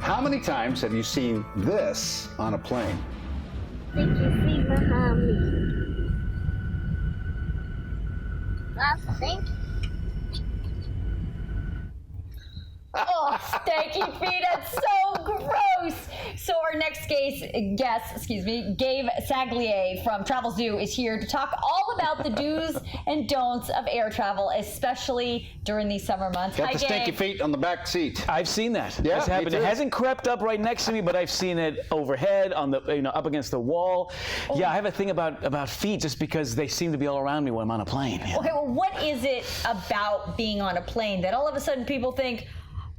How many times have you seen this on a plane? Did you see Muhammad? I think. Oh, stanky feet, that's so gross. So our next guest, Gabe Saglie from Travelzoo is here to talk all about the do's and don'ts of air travel, especially during these summer months. Got Hi, the stinky feet on the back seat. I've seen that. Yeah, It's happened. me too. It hasn't crept up right next to me, but I've seen it overhead, on the up against the wall. Oh. Yeah, I have a thing about feet just because they seem to be all around me when I'm on a plane. Okay, well, what is it about being on a plane that all of a sudden people think,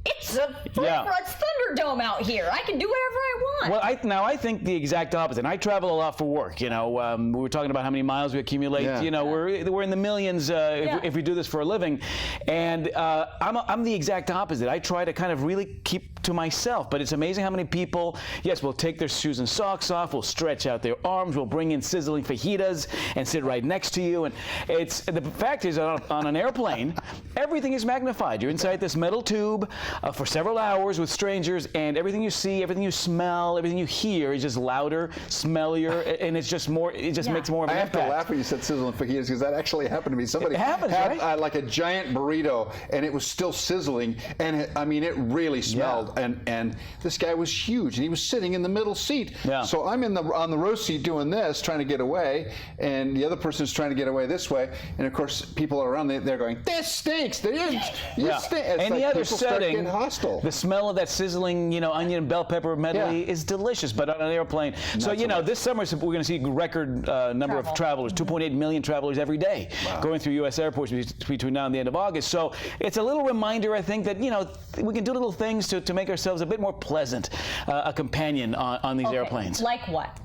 it's a Fred's Thunderdome out here. I can do whatever I want. Well, I think the exact opposite. I travel a lot for work. We were talking about how many miles we accumulate. Yeah. We're in the millions if we do this for a living, and I'm the exact opposite. I try to kind of really keep to myself. But it's amazing how many people, yes, will take their shoes and socks off, will stretch out their arms, will bring in sizzling fajitas and sit right next to you. And the fact is, on an airplane, everything is magnified. You're inside this metal tube for several hours with strangers, and everything you see, everything you smell, everything you hear is just louder, smellier, and it's just more. It just makes more of an I have impact. to laugh when you said sizzling fajitas because that actually happened to me. Somebody It happens, had right? like a giant burrito, and it was still sizzling, and it really smelled. And this guy was huge, and he was sitting in the middle seat. Yeah. So I'm on the row seat doing this, trying to get away, and the other person's trying to get away this way, and of course people are around. They're going, "This stinks! You stink!" It's Any like other people start setting, getting hostile. the smell of that sizzling, onion and bell pepper medley is delicious, but on an airplane. So, this summer we're going to see a record number of travelers, 2.8 million travelers every day going through U.S. airports between now and the end of August. So it's a little reminder, I think, that, we can do little things to make ourselves a bit more pleasant, a companion on these airplanes. Like what?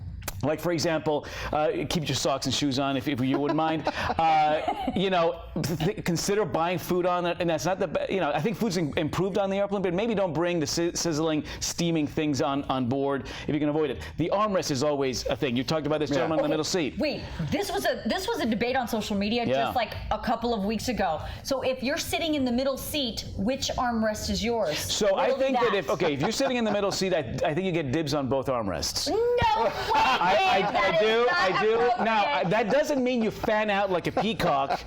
Like, for example, keep your socks and shoes on if you wouldn't mind. Consider buying food on it, and that's not the I think food's improved on the airplane, but maybe don't bring the sizzling, steaming things on board if you can avoid it. The armrest is always a thing. You talked about this gentleman in the middle seat. Wait, this was a debate on social media just like a couple of weeks ago. So if you're sitting in the middle seat, which armrest is yours? So I think that if you're sitting in the middle seat, I think you get dibs on both armrests. No way! I do. Now, that doesn't mean you fan out like a peacock,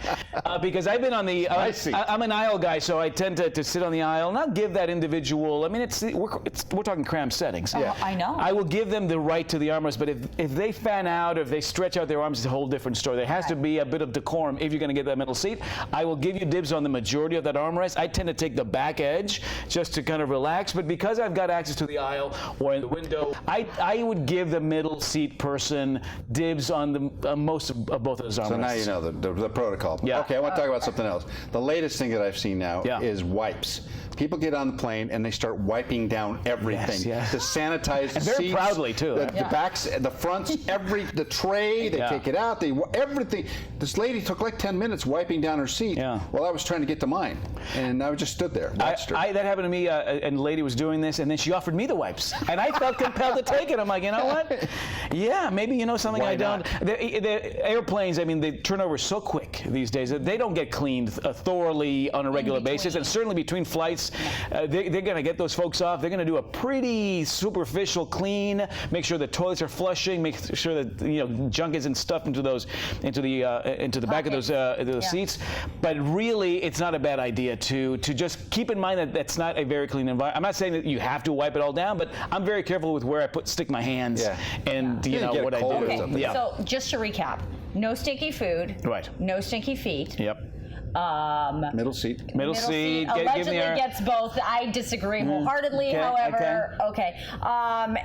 because I've been on the. I'm an aisle guy, so I tend to sit on the aisle, and I'll give that individual. I mean, we're talking cramped settings. Yeah, I know. I will give them the right to the armrest, but if they fan out or if they stretch out their arms, it's a whole different story. There has to be a bit of decorum if you're going to get that middle seat. I will give you dibs on the majority of that armrest. I tend to take the back edge just to kind of relax, but because I've got access to the aisle or in the window, I would give the middle seat person dibs on the most of both of those armrests. So now you know the protocol. Yeah. Okay, I want to talk about something else. The latest thing that I've seen now is wipes. People get on the plane and they start wiping down everything to sanitize the and very seats, proudly too. The backs, the fronts, the tray. They take it out. Everything. This lady took like 10 minutes wiping down her seat while I was trying to get to mine, and I just stood there. Watched her. That happened to me, and the lady was doing this, and then she offered me the wipes, and I felt compelled to take it. I'm like, you know what? Yeah, maybe something Why I don't. not? The airplanes, I mean, the turnover is so quick these days that they don't get cleaned thoroughly on a regular basis, and certainly between flights, they're going to get those folks off. They're going to do a pretty superficial clean, make sure the toilets are flushing, make sure that junk isn't stuffed into the back of those seats. But really, it's not a bad idea to just keep in mind that that's not a very clean environment. I'm not saying that you have to wipe it all down, but I'm very careful with where I stick my hands and what I do. Okay, so just to recap, no stinky food. Right. No stinky feet. Yep. Middle seat. Middle seat. Allegedly gets both. I disagree wholeheartedly. However,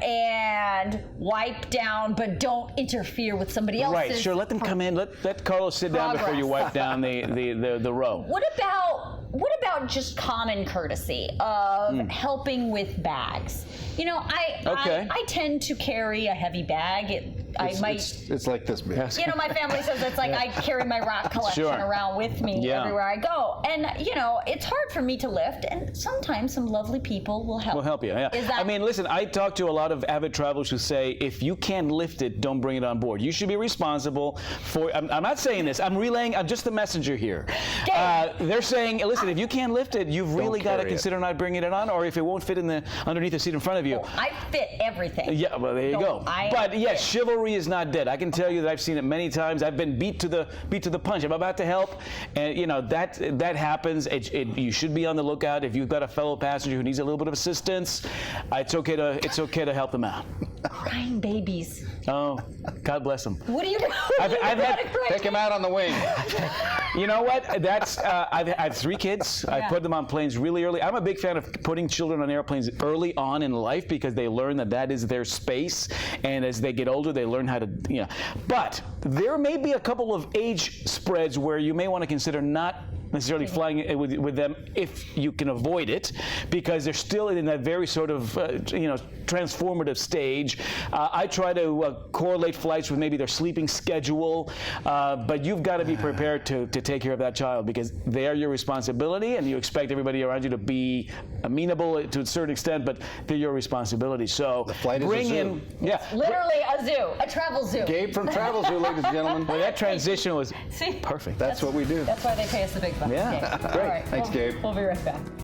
and wipe down, but don't interfere with somebody else's. Right. Sure. Let them come in. Let Carlos sit down before you wipe down the row. What about just common courtesy of helping with bags? I tend to carry a heavy bag. It's like this big. You know, my family says it's like I carry my rock collection around with me everywhere I go. And, you know, it's hard for me to lift, and sometimes some lovely people will help. We'll help you, yeah. I mean, listen, I talk to a lot of avid travelers who say, if you can't lift it, don't bring it on board. You should be responsible for, I'm not saying this, I'm relaying, I'm just the messenger here. They're saying, listen, if you can't lift it, you've really got to consider not bringing it on, or if it won't fit in the underneath the seat in front of you. Oh, I fit everything. Yeah, well, there you go. But yes, chivalry is not dead. I can tell you that I've seen it many times. I've been beat to the punch. I'm about to help, and you know that happens. You should be on the lookout if you've got a fellow passenger who needs a little bit of assistance. It's okay to help them out. Crying babies. Oh, God bless them. What do you do? Take him out on the wing. You know what? That's I have 3 kids. I put them on planes really early. I'm a big fan of putting children on airplanes early on in life because they learn that is their space, and as they get older, they learn how to, you know. But there may be a couple of age spreads where you may want to consider not necessarily flying with them if you can avoid it, because they're still in that very sort of transformative stage. I try to correlate flights with maybe their sleeping schedule, but you've got to be prepared to take care of that child, because they are your responsibility, and you expect everybody around you to be amenable to a certain extent, but they're your responsibility. So the flight bring is a zoo. in, literally a zoo, a travel zoo. Gabe from Travelzoo, ladies and gentlemen. Well, that transition was perfect. That's what we do. That's why they pay us the big bucks. Yeah, Gabe. great. All right, Thanks, Gabe. We'll be right back.